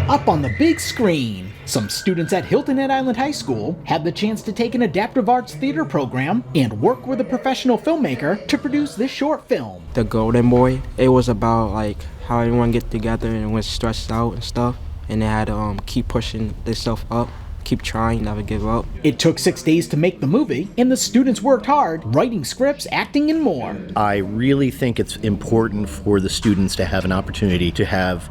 Up on the big screen, some students at Hilton at Island High School had the chance to take an adaptive arts theater program and work with a professional filmmaker to produce this short film. The Golden Boy, it was about like how everyone get together and was stressed out and stuff, and they had to keep pushing themselves up, keep trying, never give up. It took 6 days to make the movie, and the students worked hard, writing scripts, acting, and more. I really think it's important for the students to have an opportunity to have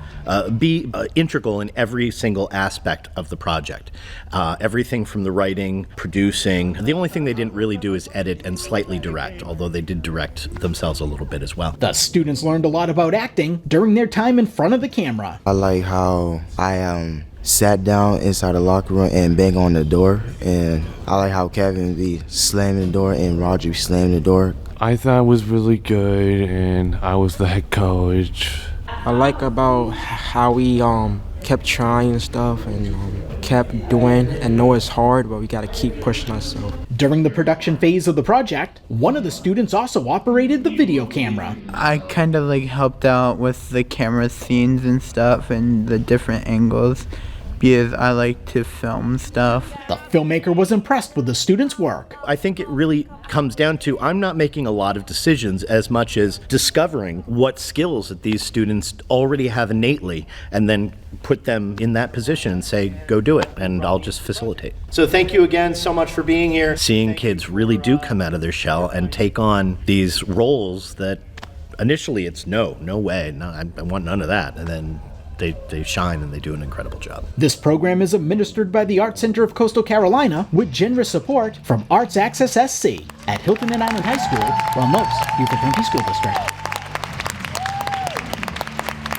be integral in every single aspect of the project. Everything from the writing, producing. The only thing they didn't really do is edit and slightly direct, although they did direct themselves a little bit as well. The students learned a lot about acting during their time in front of the camera. I like how I sat down inside the locker room and bang on the door, and I like how Kevin be slamming the door and Roger be slamming the door. I thought it was really good, and I was the head coach. I like about how we kept trying and stuff and kept doing, and know it's hard, but we gotta keep pushing ourselves. During the production phase of the project, one of the students also operated the video camera. I kind of like helped out with the camera scenes and stuff and the different angles, because I like to film stuff. The filmmaker was impressed with the students' work. I think it really comes down to I'm not making a lot of decisions as much as discovering what skills that these students already have innately and then put them in that position and say, go do it, and I'll just facilitate. So thank you again so much for being here. Seeing kids really do come out of their shell and take on these roles that initially it's no way, no, I want none of that, and then they shine and they do an incredible job. This program is administered by the Art Center of Coastal Carolina with generous support from Arts Access SC at Hilton and Island High School, Los Beaufort County School District.